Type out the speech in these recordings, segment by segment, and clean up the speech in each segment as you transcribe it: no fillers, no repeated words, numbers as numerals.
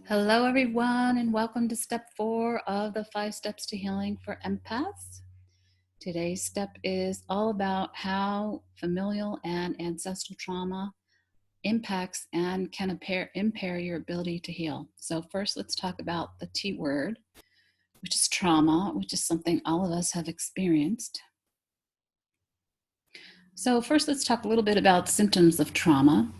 Hello, everyone, and welcome to step 4 of the 5 steps to healing for empaths. Today's step is all about how familial and ancestral trauma impacts and can impair your ability to heal. So first, let's talk about the T word, which is trauma, which is something all of us have experienced. So first, let's talk a little bit about symptoms of trauma.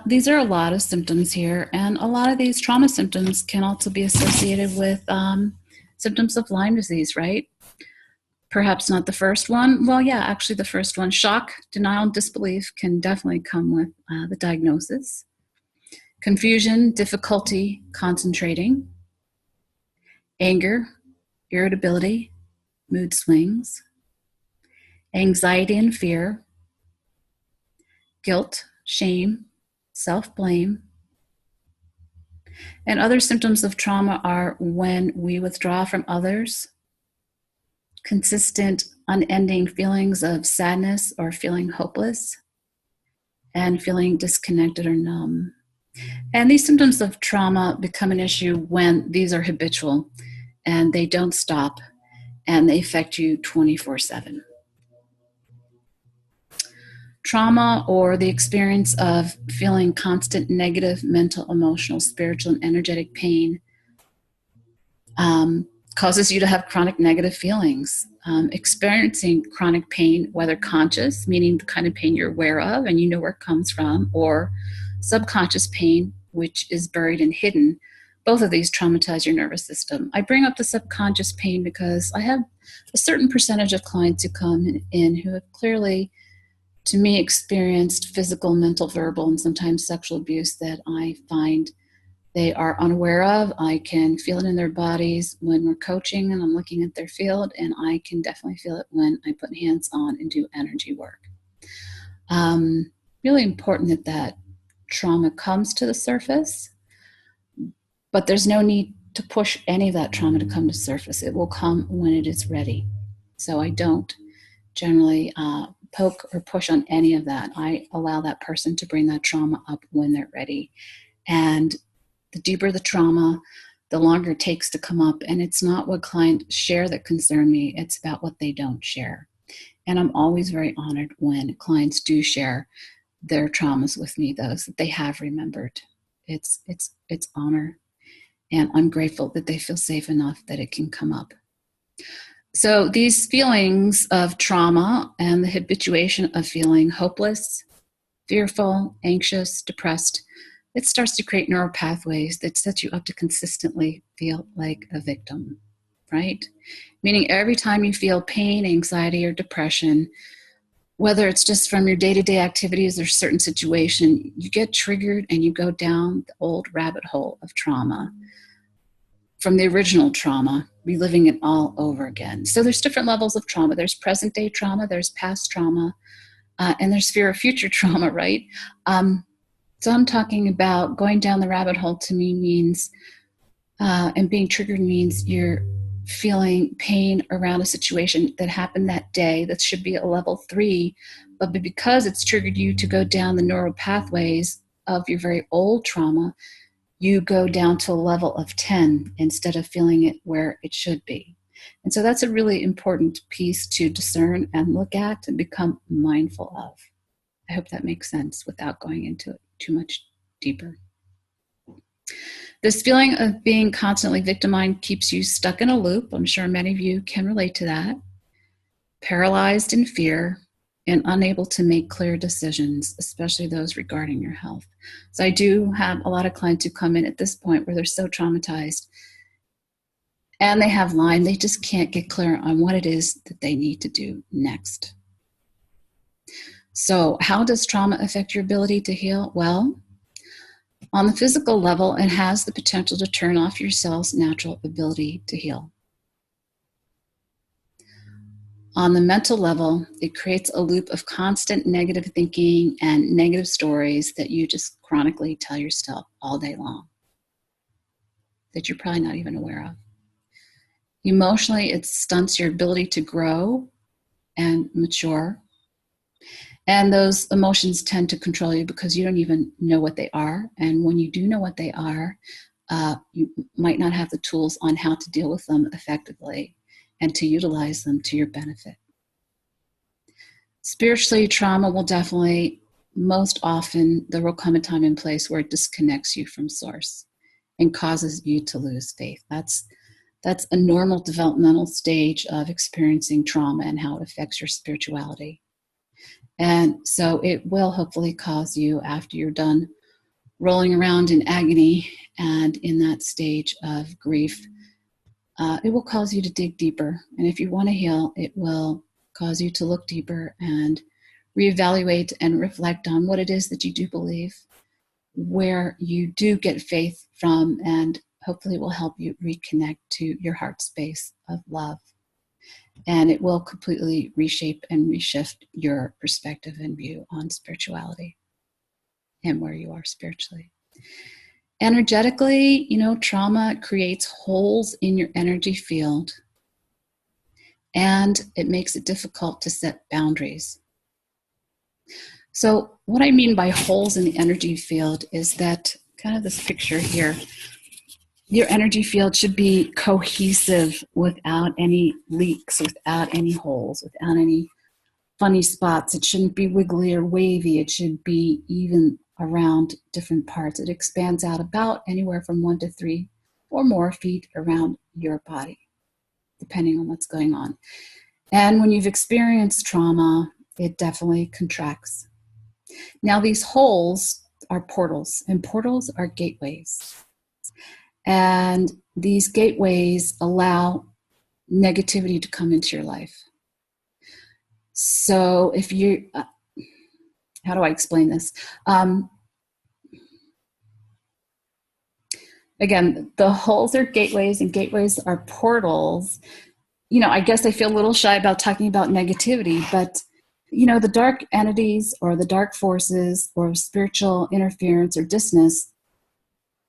These are a lot of symptoms here, and a lot of these trauma symptoms can also be associated with symptoms of Lyme disease, right? Perhaps not the first one. Well, yeah, actually the first one. Shock, denial, and disbelief can definitely come with the diagnosis. Confusion, difficulty concentrating, anger, irritability, mood swings, anxiety and fear, guilt, shame, self-blame. And other symptoms of trauma are when we withdraw from others, consistent, unending feelings of sadness or feeling hopeless, and feeling disconnected or numb. And these symptoms of trauma become an issue when these are habitual and they don't stop and they affect you 24/7. Trauma, or the experience of feeling constant negative mental, emotional, spiritual, and energetic pain, causes you to have chronic negative feelings. Experiencing chronic pain, whether conscious, meaning the kind of pain you're aware of and you know where it comes from, or subconscious pain, which is buried and hidden, both of these traumatize your nervous system. I bring up the subconscious pain because I have a certain percentage of clients who come in who have clearly, to me, experienced physical, mental, verbal, and sometimes sexual abuse that I find they are unaware of. I can feel it in their bodies when we're coaching and I'm looking at their field, and I can definitely feel it when I put hands on and do energy work. Really important that trauma comes to the surface, but there's no need to push any of that trauma to come to surface. It will come when it is ready. So I don't generally poke or push on any of that. I allow that person to bring that trauma up when they're ready. And the deeper the trauma, the longer it takes to come up. And it's not what clients share that concern me. It's about what they don't share. And I'm always very honored when clients do share their traumas with me, those that they have remembered. It's honor. And I'm grateful that they feel safe enough that it can come up. So these feelings of trauma and the habituation of feeling hopeless, fearful, anxious, depressed, it starts to create neural pathways that set you up to consistently feel like a victim, right? Meaning every time you feel pain, anxiety, or depression, whether it's just from your day-to-day activities or certain situation, you get triggered and you go down the old rabbit hole of trauma from the original trauma, reliving it all over again. So there's different levels of trauma. There's present-day trauma, there's past trauma, and there's fear of future trauma, right? So I'm talking about going down the rabbit hole. To me means, and being triggered means you're feeling pain around a situation that happened that day that should be a level 3, but because it's triggered you to go down the neural pathways of your very old trauma, you go down to a level of 10 instead of feeling it where it should be. And so that's a really important piece to discern and look at and become mindful of. I hope that makes sense without going into it too much deeper. This feeling of being constantly victimized keeps you stuck in a loop. I'm sure many of you can relate to that. Paralyzed in fear and unable to make clear decisions, especially those regarding your health. So I do have a lot of clients who come in at this point where they're so traumatized and they have Lyme, they just can't get clear on what it is that they need to do next. So how does trauma affect your ability to heal? Well, on the physical level, it has the potential to turn off your cell's natural ability to heal. On the mental level, it creates a loop of constant negative thinking and negative stories that you just chronically tell yourself all day long that you're probably not even aware of. Emotionally, it stunts your ability to grow and mature. And those emotions tend to control you because you don't even know what they are. And when you do know what they are, you might not have the tools on how to deal with them effectively and to utilize them to your benefit. Spiritually, trauma will definitely, most often, there will come a time and place where it disconnects you from source and causes you to lose faith. That's a normal developmental stage of experiencing trauma and how it affects your spirituality. And so it will hopefully cause you, after you're done rolling around in agony and in that stage of grief, it will cause you to dig deeper. And if you want to heal, it will cause you to look deeper and reevaluate and reflect on what it is that you do believe, where you do get faith from, and hopefully it will help you reconnect to your heart space of love. And it will completely reshape and reshift your perspective and view on spirituality and where you are spiritually. Energetically, trauma creates holes in your energy field, and it makes it difficult to set boundaries. So what I mean by holes in the energy field is that, kind of this picture here, your energy field should be cohesive without any leaks, without any holes, without any funny spots. It shouldn't be wiggly or wavy. It should be even around different parts. It expands out about anywhere from 1 to 3 or more feet around your body, depending on what's going on. And when you've experienced trauma, it definitely contracts. Now, these holes are portals, and portals are gateways. And these gateways allow negativity to come into your life. So if you, how do I explain this? Again, the holes are gateways and gateways are portals. I guess I feel a little shy about talking about negativity, but the dark entities or the dark forces or spiritual interference or dissonance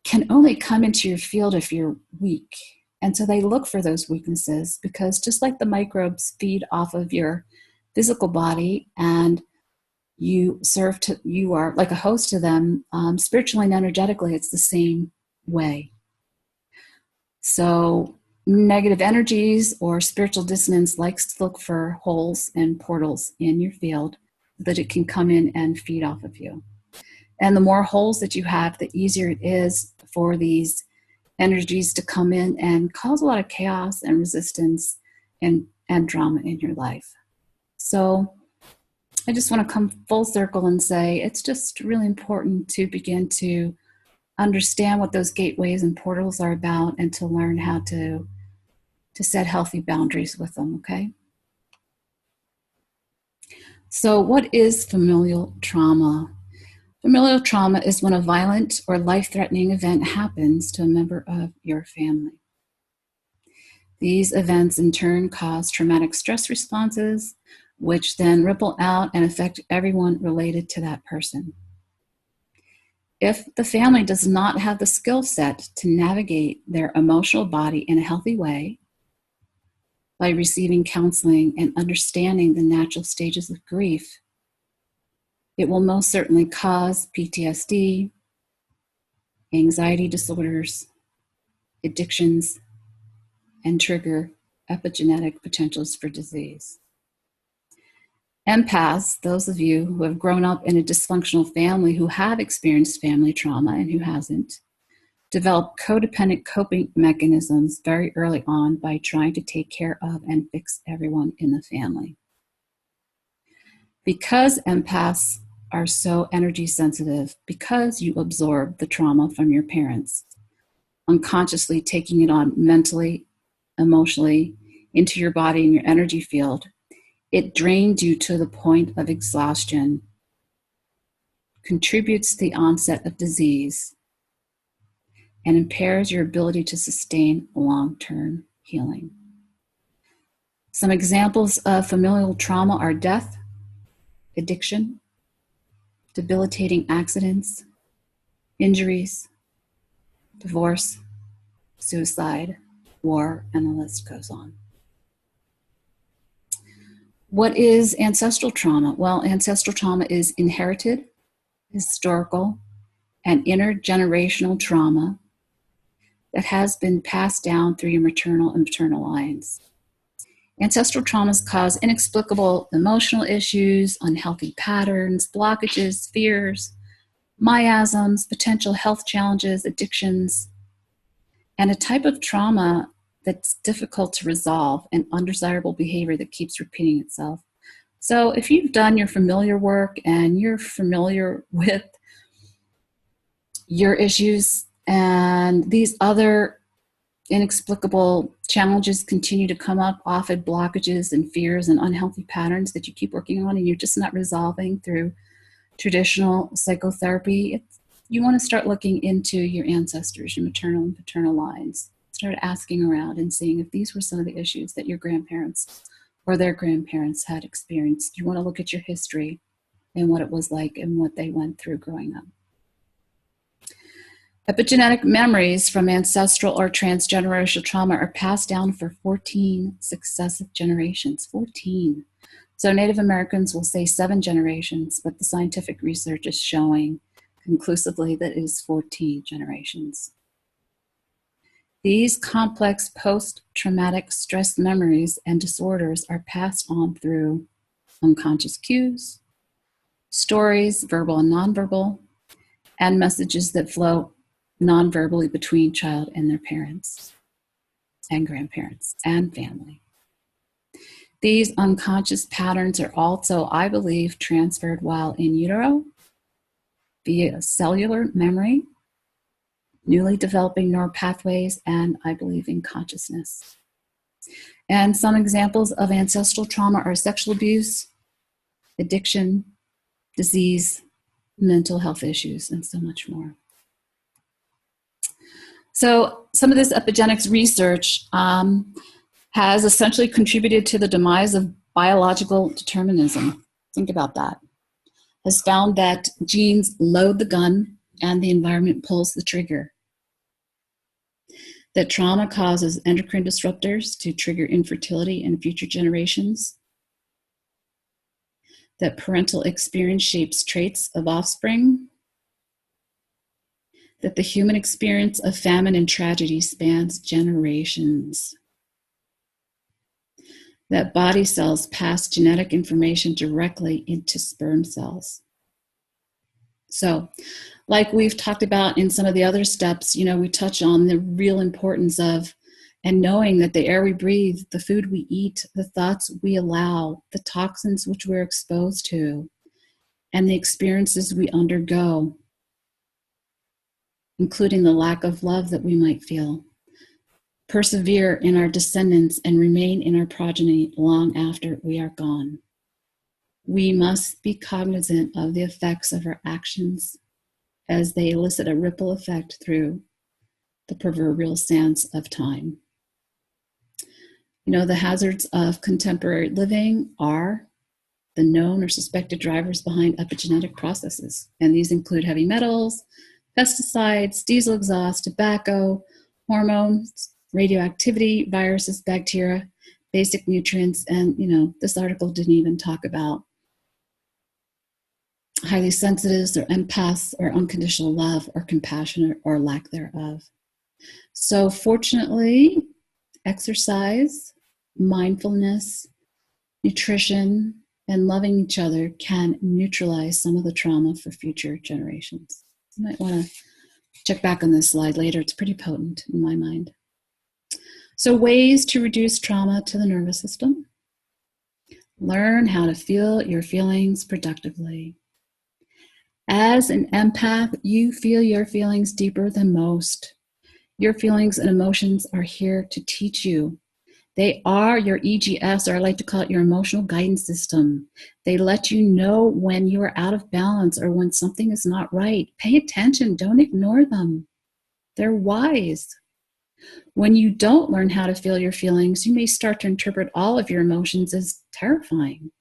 can only come into your field if you're weak. And so they look for those weaknesses, because just like the microbes feed off of your physical body and you are like a host to them, spiritually and energetically, it's the same way. So negative energies or spiritual dissonance likes to look for holes and portals in your field so that it can come in and feed off of you. And the more holes that you have, the easier it is for these energies to come in and cause a lot of chaos and resistance and drama in your life. So I just want to come full circle and say it's just really important to begin to understand what those gateways and portals are about and to learn how to set healthy boundaries with them, okay? So what is familial trauma? Familial trauma is when a violent or life-threatening event happens to a member of your family. These events in turn cause traumatic stress responses, which then ripple out and affect everyone related to that person. If the family does not have the skill set to navigate their emotional body in a healthy way, by receiving counseling and understanding the natural stages of grief, it will most certainly cause PTSD, anxiety disorders, addictions, and trigger epigenetic potentials for disease. Empaths, those of you who have grown up in a dysfunctional family, who have experienced family trauma and who hasn't, develop codependent coping mechanisms very early on by trying to take care of and fix everyone in the family. Because empaths are so energy sensitive, because you absorb the trauma from your parents, unconsciously taking it on mentally, emotionally, into your body and your energy field, it drains you to the point of exhaustion, contributes to the onset of disease, and impairs your ability to sustain long-term healing. Some examples of familial trauma are death, addiction, debilitating accidents, injuries, divorce, suicide, war, and the list goes on. What is ancestral trauma? Well, ancestral trauma is inherited, historical, and intergenerational trauma that has been passed down through your maternal and paternal lines. Ancestral traumas cause inexplicable emotional issues, unhealthy patterns, blockages, fears, miasms, potential health challenges, addictions, and a type of trauma that's difficult to resolve and undesirable behavior that keeps repeating itself. So if you've done your familiar work and you're familiar with your issues and these other inexplicable challenges continue to come up, often blockages and fears and unhealthy patterns that you keep working on and you're just not resolving through traditional psychotherapy, you want to start looking into your ancestors, your maternal and paternal lines. Start asking around and seeing if these were some of the issues that your grandparents or their grandparents had experienced. You want to look at your history and what it was like and what they went through growing up. Epigenetic memories from ancestral or transgenerational trauma are passed down for 14 successive generations. 14. So Native Americans will say 7 generations, but the scientific research is showing conclusively that it is 14 generations. These complex post-traumatic stress memories and disorders are passed on through unconscious cues, stories, verbal and nonverbal, and messages that flow non-verbally between child and their parents and grandparents and family. These unconscious patterns are also, I believe, transferred while in utero via cellular memory, newly developing neural pathways, and I believe in consciousness. And some examples of ancestral trauma are sexual abuse, addiction, disease, mental health issues, and so much more. So some of this epigenetics research has essentially contributed to the demise of biological determinism. Think about that. Has found that genes load the gun and the environment pulls the trigger. That trauma causes endocrine disruptors to trigger infertility in future generations. That parental experience shapes traits of offspring. That the human experience of famine and tragedy spans generations. That body cells pass genetic information directly into sperm cells. So, like we've talked about in some of the other steps, we touch on the real importance of and knowing that the air we breathe, the food we eat, the thoughts we allow, the toxins which we're exposed to, and the experiences we undergo, including the lack of love that we might feel, persevere in our descendants and remain in our progeny long after we are gone. We must be cognizant of the effects of our actions as they elicit a ripple effect through the proverbial sands of time. The hazards of contemporary living are the known or suspected drivers behind epigenetic processes, and these include heavy metals, pesticides, diesel exhaust, tobacco, hormones, radioactivity, viruses, bacteria, basic nutrients, and this article didn't even talk about highly sensitives or empaths or unconditional love or compassion or lack thereof. So fortunately, exercise, mindfulness, nutrition, and loving each other can neutralize some of the trauma for future generations. You might want to check back on this slide later. It's pretty potent in my mind. So ways to reduce trauma to the nervous system. Learn how to feel your feelings productively. As an empath, you feel your feelings deeper than most. Your feelings and emotions are here to teach you. They are your EGS, or I like to call it your emotional guidance system. They let you know when you are out of balance or when something is not right. Pay attention, don't ignore them. They're wise. When you don't learn how to feel your feelings, you may start to interpret all of your emotions as terrifying.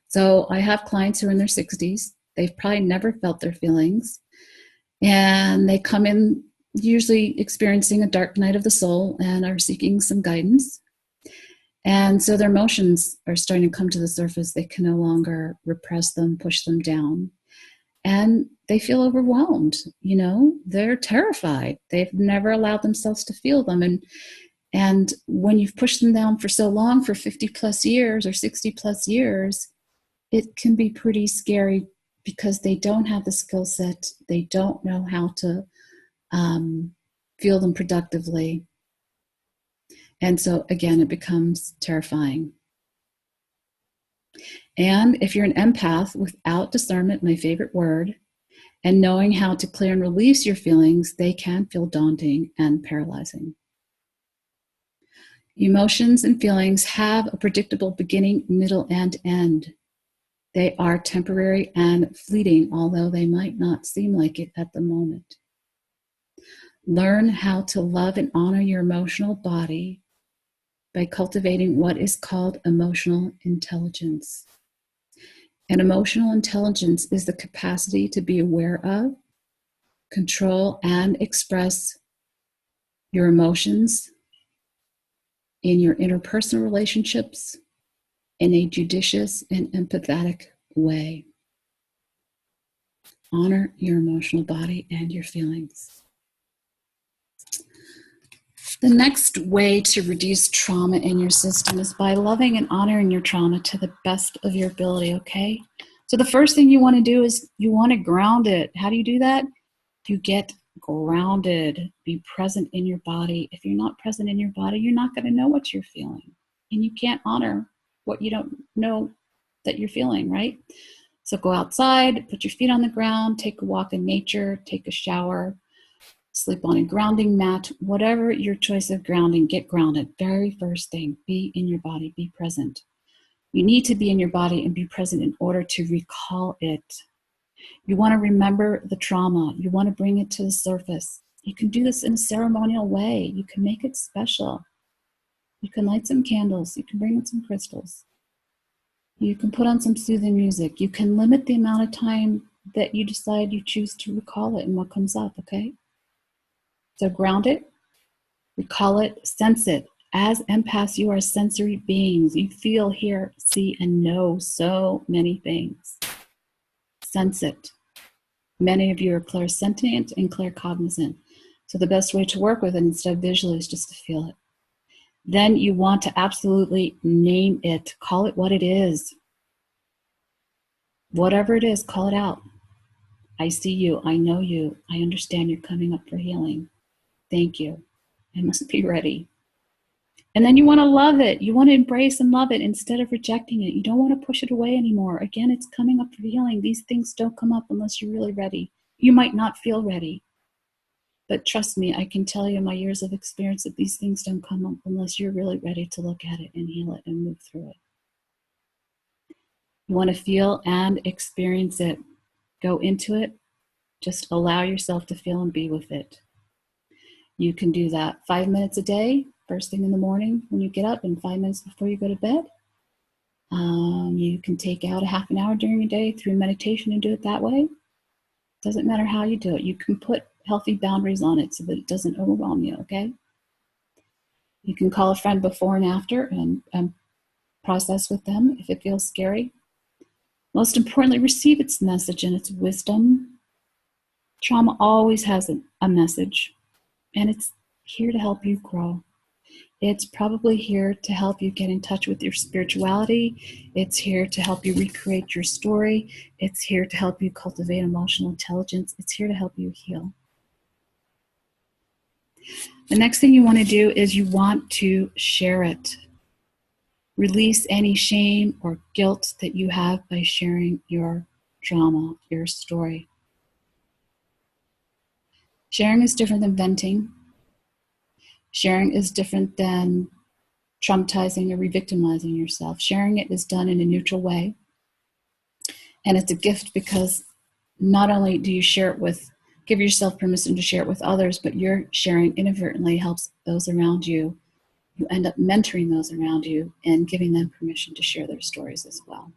So I have clients who are in their 60s. They've probably never felt their feelings. And they come in usually experiencing a dark night of the soul and are seeking some guidance. And so their emotions are starting to come to the surface. They can no longer repress them, push them down. and they feel overwhelmed. They're terrified. They've never allowed themselves to feel them. And when you've pushed them down for so long, for 50 plus years or 60 plus years, it can be pretty scary because they don't have the skill set. They don't know how to feel them productively. And so, again, it becomes terrifying. And if you're an empath without discernment, my favorite word, and knowing how to clear and release your feelings, they can feel daunting and paralyzing. Emotions and feelings have a predictable beginning, middle, and end. They are temporary and fleeting, although they might not seem like it at the moment. Learn how to love and honor your emotional body by cultivating what is called emotional intelligence. And emotional intelligence is the capacity to be aware of, control, and express your emotions in your interpersonal relationships in a judicious and empathetic way. Honor your emotional body and your feelings. The next way to reduce trauma in your system is by loving and honoring your trauma to the best of your ability, okay? So the first thing you want to do is you want to ground it. How do you do that? You get grounded. Be present in your body. If you're not present in your body, you're not going to know what you're feeling. And you can't honor what you don't know that you're feeling, right? So go outside, put your feet on the ground, take a walk in nature, take a shower, sleep on a grounding mat, whatever your choice of grounding, get grounded. Very first thing, be in your body, be present. You need to be in your body and be present in order to recall it. You want to remember the trauma. You want to bring it to the surface. You can do this in a ceremonial way. You can make it special. You can light some candles. You can bring in some crystals. You can put on some soothing music. You can limit the amount of time that you decide you choose to recall it and what comes up, okay? So ground it, recall it, sense it. As empaths, you are sensory beings. You feel, hear, see, and know so many things. Sense it. Many of you are clairsentient and claircognizant. So the best way to work with it instead of visually is just to feel it. Then you want to absolutely name it. Call it what it is. Whatever it is, call it out. I see you. I know you. I understand you're coming up for healing. Thank you. I must be ready. And then you want to love it. You want to embrace and love it instead of rejecting it. You don't want to push it away anymore. Again, it's coming up for healing. These things don't come up unless you're really ready. You might not feel ready. But trust me, I can tell you in my years of experience that these things don't come up unless you're really ready to look at it and heal it and move through it. You want to feel and experience it. Go into it. Just allow yourself to feel and be with it. You can do that 5 minutes a day, first thing in the morning when you get up, and 5 minutes before you go to bed. You can take out a half an hour during your day through meditation and do it that way. Doesn't matter how you do it. You can put healthy boundaries on it so that it doesn't overwhelm you, okay? You can call a friend before and after and process with them if it feels scary. Most importantly, receive its message and its wisdom. Trauma always has a message, and it's here to help you grow. It's probably here to help you get in touch with your spirituality. It's here to help you recreate your story. It's here to help you cultivate emotional intelligence. It's here to help you heal. The next thing you want to do is you want to share it. Release any shame or guilt that you have by sharing your trauma, your story. Sharing is different than venting. Sharing is different than traumatizing or re-victimizing yourself. Sharing it is done in a neutral way. And it's a gift because not only do you share it with, give yourself permission to share it with others, but your sharing inadvertently helps those around you. You end up mentoring those around you and giving them permission to share their stories as well.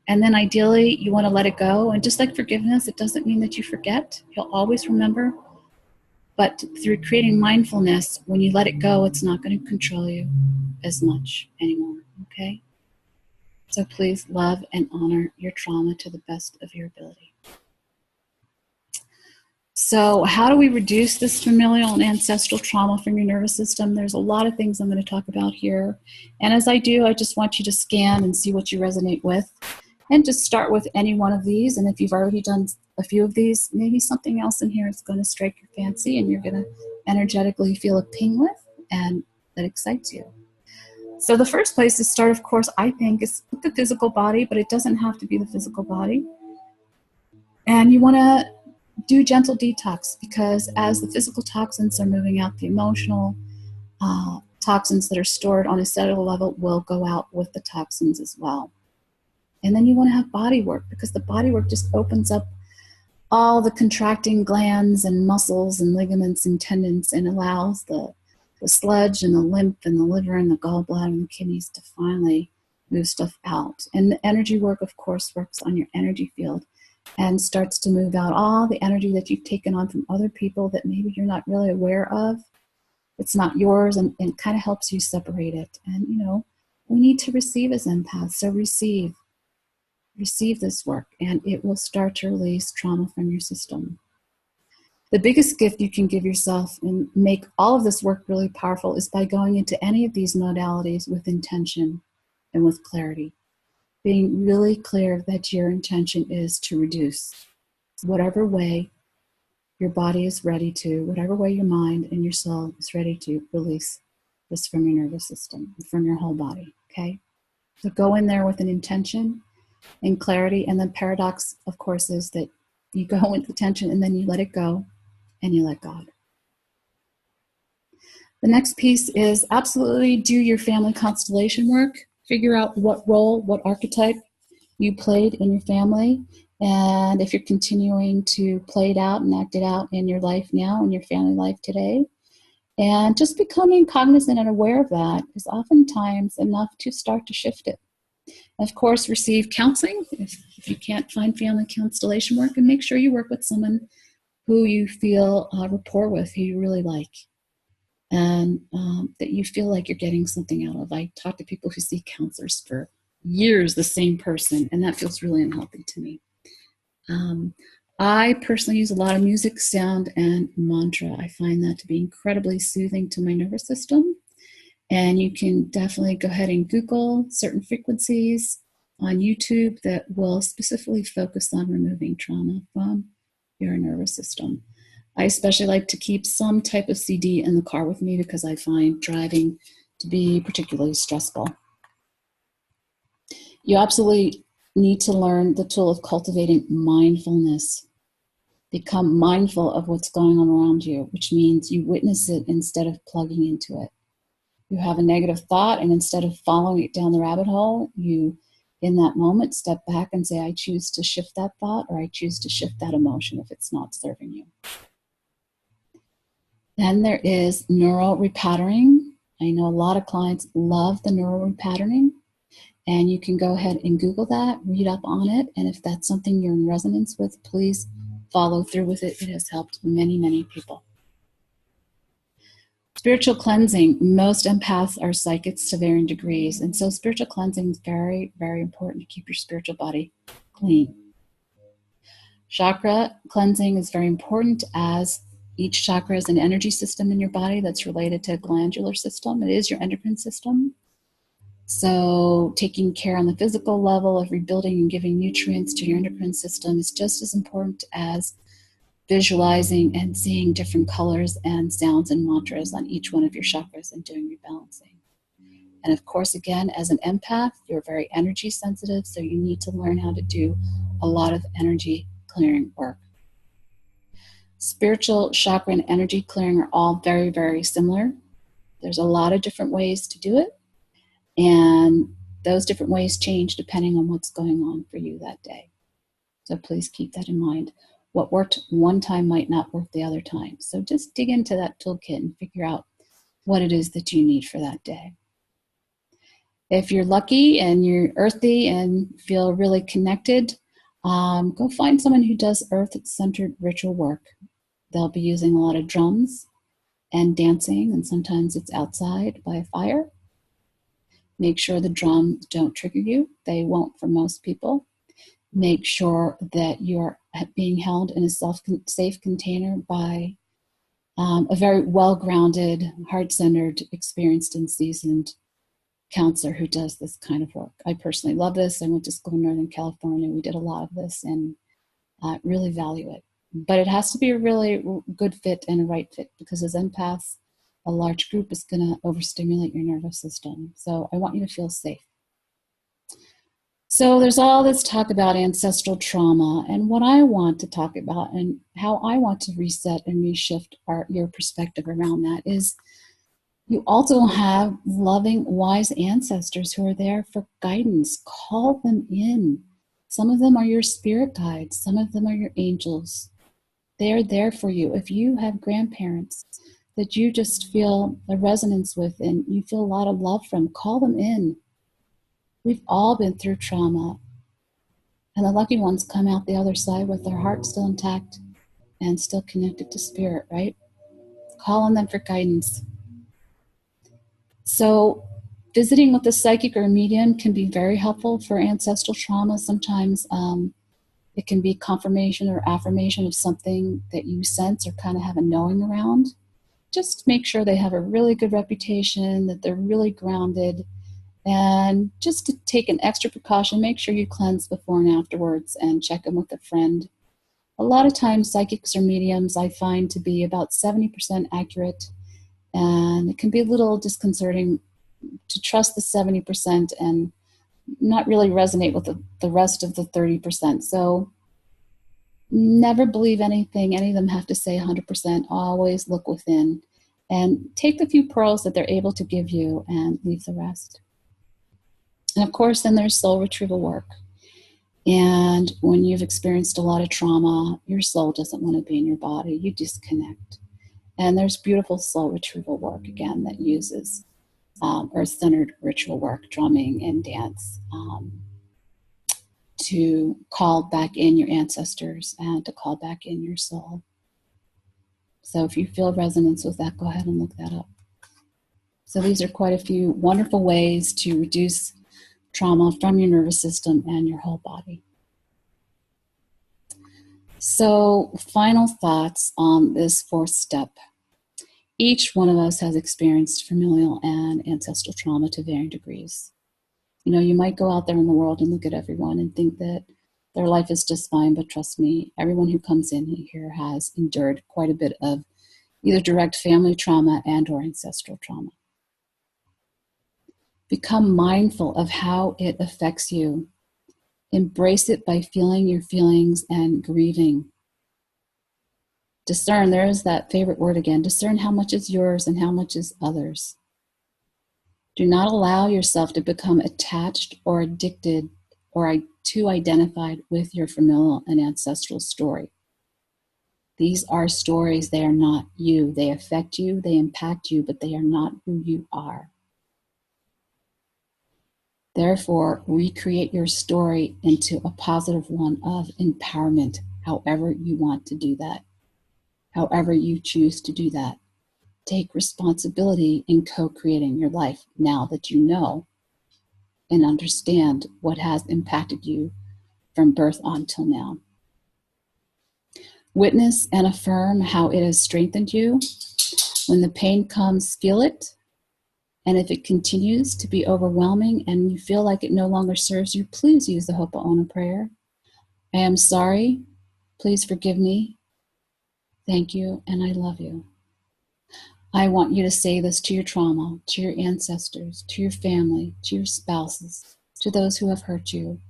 And then ideally, you want to let it go. And just like forgiveness, it doesn't mean that you forget. You'll always remember. But through creating mindfulness, when you let it go, it's not going to control you as much anymore, okay? So please love and honor your trauma to the best of your ability. So how do we reduce this familial and ancestral trauma from your nervous system? There's a lot of things I'm going to talk about here. And as I do, I just want you to scan and see what you resonate with. And just start with any one of these. And if you've already done a few of these, maybe something else in here is going to strike your fancy and you're going to energetically feel a ping with, and that excites you. So the first place to start, of course, I think, is with the physical body, but it doesn't have to be the physical body. And you want to do gentle detox, because as the physical toxins are moving out, the emotional toxins that are stored on a cellular level will go out with the toxins as well. And then you want to have body work, because the body work just opens up all the contracting glands and muscles and ligaments and tendons, and allows the sludge and the lymph and the liver and the gallbladder and the kidneys to finally move stuff out. And the energy work, of course, works on your energy field and starts to move out all the energy that you've taken on from other people that maybe you're not really aware of. It's not yours, and kind of helps you separate it. And, you know, we need to receive as empaths. So receive this work, and it will start to release trauma from your system. The biggest gift you can give yourself and make all of this work really powerful is by going into any of these modalities with intention and with clarity. Being really clear that your intention is to reduce whatever way your body is ready to, whatever way your mind and your soul is ready to release this from your nervous system, from your whole body, okay? So go in there with an intention and clarity, and the paradox, of course, is that you go with attention and then you let it go and you let God. The next piece is absolutely do your family constellation work. Figure out what role, what archetype you played in your family, and if you're continuing to play it out and act it out in your life now, in your family life today. And just becoming cognizant and aware of that is oftentimes enough to start to shift it. Of course, receive counseling if you can't find family constellation work, and make sure you work with someone who you feel rapport with, who you really like, and that you feel like you're getting something out of. I talk to people who see counselors for years, the same person, and that feels really unhealthy to me. I personally use a lot of music, sound, and mantra. I find that to be incredibly soothing to my nervous system. And you can definitely go ahead and Google certain frequencies on YouTube that will specifically focus on removing trauma from your nervous system. I especially like to keep some type of CD in the car with me because I find driving to be particularly stressful. You absolutely need to learn the tool of cultivating mindfulness. Become mindful of what's going on around you, which means you witness it instead of plugging into it. You have a negative thought, and instead of following it down the rabbit hole, you, in that moment, step back and say, I choose to shift that thought, or I choose to shift that emotion if it's not serving you. Then there is neural repatterning. I know a lot of clients love the neural repatterning, and you can go ahead and Google that, read up on it, and if that's something you're in resonance with, please follow through with it. It has helped many, many people. Spiritual cleansing. Most empaths are psychics to varying degrees, and so spiritual cleansing is very, very important to keep your spiritual body clean. Chakra cleansing is very important, as each chakra is an energy system in your body that's related to a glandular system. It is your endocrine system. So taking care on the physical level of rebuilding and giving nutrients to your endocrine system is just as important as visualizing and seeing different colors and sounds and mantras on each one of your chakras and doing rebalancing. And of course, again, as an empath, you're very energy sensitive, so you need to learn how to do a lot of energy clearing work. Spiritual, chakra, and energy clearing are all very, very similar. There's a lot of different ways to do it, and those different ways change depending on what's going on for you that day. So please keep that in mind. What worked one time might not work the other time. So just dig into that toolkit and figure out what it is that you need for that day. If you're lucky and you're earthy and feel really connected, go find someone who does earth-centered ritual work. They'll be using a lot of drums and dancing, and sometimes it's outside by a fire. Make sure the drums don't trigger you. They won't for most people. Make sure that you're being held in a safe container by a very well-grounded, heart-centered, experienced and seasoned counselor who does this kind of work. I personally love this. I went to school in Northern California. We did a lot of this and really value it. But it has to be a really good fit and a right fit, because as empaths, a large group is going to overstimulate your nervous system. So I want you to feel safe. So there's all this talk about ancestral trauma, and what I want to talk about and how I want to reset and reshift your perspective around that is you also have loving, wise ancestors who are there for guidance. Call them in. Some of them are your spirit guides. Some of them are your angels. They are there for you. If you have grandparents that you just feel a resonance with and you feel a lot of love from, call them in. We've all been through trauma. And the lucky ones come out the other side with their heart still intact and still connected to spirit, right? Call on them for guidance. So visiting with a psychic or a medium can be very helpful for ancestral trauma. Sometimes it can be confirmation or affirmation of something that you sense or kind of have a knowing around. Just make sure they have a really good reputation, that they're really grounded, and just to take an extra precaution, make sure you cleanse before and afterwards and check in with a friend. A lot of times psychics or mediums I find to be about 70% accurate, and it can be a little disconcerting to trust the 70% and not really resonate with the rest of the 30%. So never believe anything any of them have to say 100%. Always look within and take the few pearls that they're able to give you and leave the rest. And of course, then there's soul retrieval work. And when you've experienced a lot of trauma, your soul doesn't want to be in your body. You disconnect. And there's beautiful soul retrieval work, again, that uses earth-centered ritual work, drumming and dance, to call back in your ancestors and to call back in your soul. So if you feel resonance with that, go ahead and look that up. So these are quite a few wonderful ways to reduce trauma from your nervous system and your whole body. So final thoughts on this fourth step. Each one of us has experienced familial and ancestral trauma to varying degrees. You know, you might go out there in the world and look at everyone and think that their life is just fine, but trust me, everyone who comes in here has endured quite a bit of either direct family trauma and or ancestral trauma. Become mindful of how it affects you. Embrace it by feeling your feelings and grieving. Discern, there is that favorite word again, discern how much is yours and how much is others. Do not allow yourself to become attached or addicted or too identified with your familial and ancestral story. These are stories, they are not you. They affect you, they impact you, but they are not who you are. Therefore, recreate your story into a positive one of empowerment, however you want to do that, however you choose to do that. Take responsibility in co-creating your life now that you know and understand what has impacted you from birth on till now. Witness and affirm how it has strengthened you. When the pain comes, feel it. And if it continues to be overwhelming and you feel like it no longer serves you, please use the Ho'oponopono prayer. I am sorry. Please forgive me. Thank you, and I love you. I want you to say this to your trauma, to your ancestors, to your family, to your spouses, to those who have hurt you,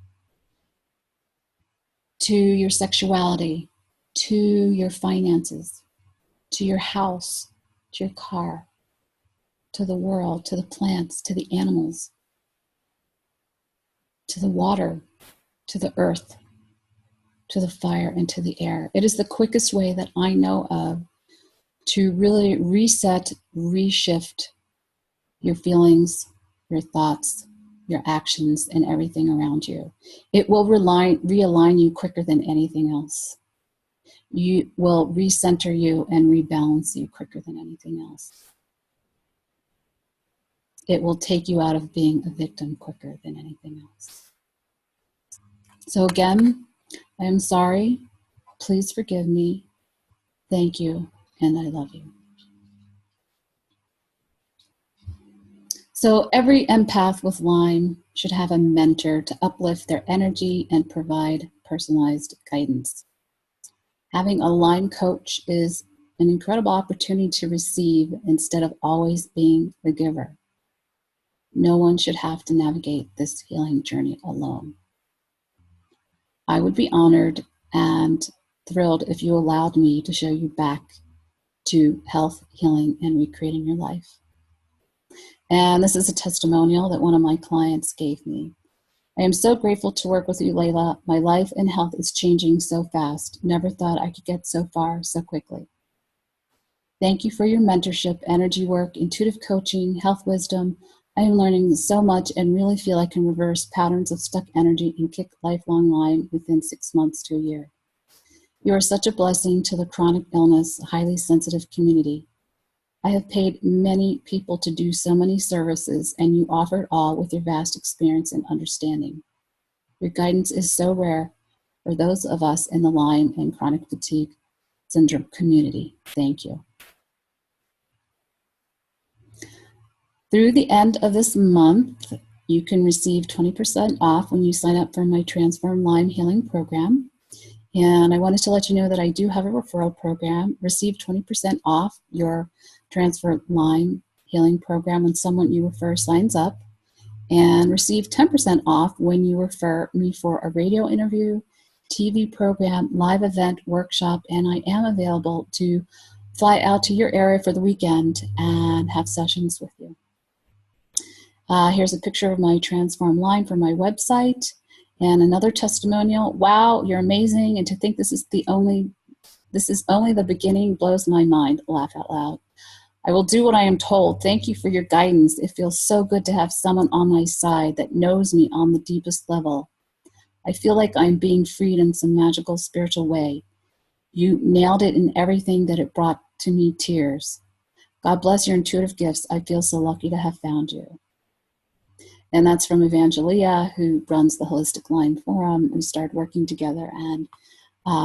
to your sexuality, to your finances, to your house, to your car, to the world, to the plants, to the animals, to the water, to the earth, to the fire, and to the air. It is the quickest way that I know of to really reset, reshift your feelings, your thoughts, your actions, and everything around you. It will realign you quicker than anything else. You will recenter you and rebalance you quicker than anything else. it will take you out of being a victim quicker than anything else. So again, I am sorry. Please forgive me. Thank you, and I love you. So every empath with Lyme should have a mentor to uplift their energy and provide personalized guidance. Having a Lyme coach is an incredible opportunity to receive instead of always being the giver. No one should have to navigate this healing journey alone. I would be honored and thrilled if you allowed me to show you back to health, healing, and recreating your life. And this is a testimonial that one of my clients gave me. I am so grateful to work with you, Leila. My life and health is changing so fast. Never thought I could get so far so quickly. Thank you for your mentorship, energy work, intuitive coaching, health wisdom. I am learning so much and really feel I can reverse patterns of stuck energy and kick lifelong Lyme within 6 months to a year. You are such a blessing to the chronic illness, highly sensitive community. I have paid many people to do so many services, and you offer it all with your vast experience and understanding. Your guidance is so rare for those of us in the Lyme and chronic fatigue syndrome community. Thank you. Through the end of this month, you can receive 20% off when you sign up for my Transform Lyme Healing Program. And I wanted to let you know that I do have a referral program. Receive 20% off your Transfer Lyme Healing Program when someone you refer signs up, and receive 10% off when you refer me for a radio interview, TV program, live event, workshop, and I am available to fly out to your area for the weekend and have sessions with you. Here's a picture of my Transform Lyme from my website. And another testimonial. Wow, you're amazing. And to think this is only the beginning blows my mind. Laugh out loud. I will do what I am told. Thank you for your guidance. It feels so good to have someone on my side that knows me on the deepest level. I feel like I'm being freed in some magical spiritual way. You nailed it in everything that it brought to me tears. God bless your intuitive gifts. I feel so lucky to have found you. And that's from Evangelia, who runs the Holistic Lyme Forum. We started working together, and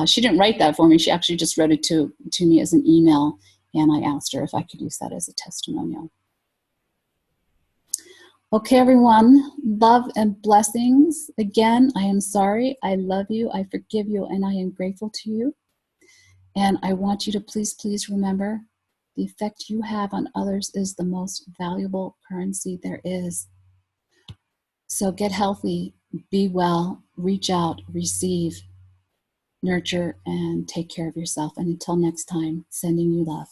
she didn't write that for me. She actually just wrote it to me as an email, and I asked her if I could use that as a testimonial. Okay, everyone, love and blessings. Again, I am sorry. I love you. I forgive you, and I am grateful to you. And I want you to please, please remember the effect you have on others is the most valuable currency there is. So get healthy, be well, reach out, receive, nurture, and take care of yourself. And until next time, sending you love.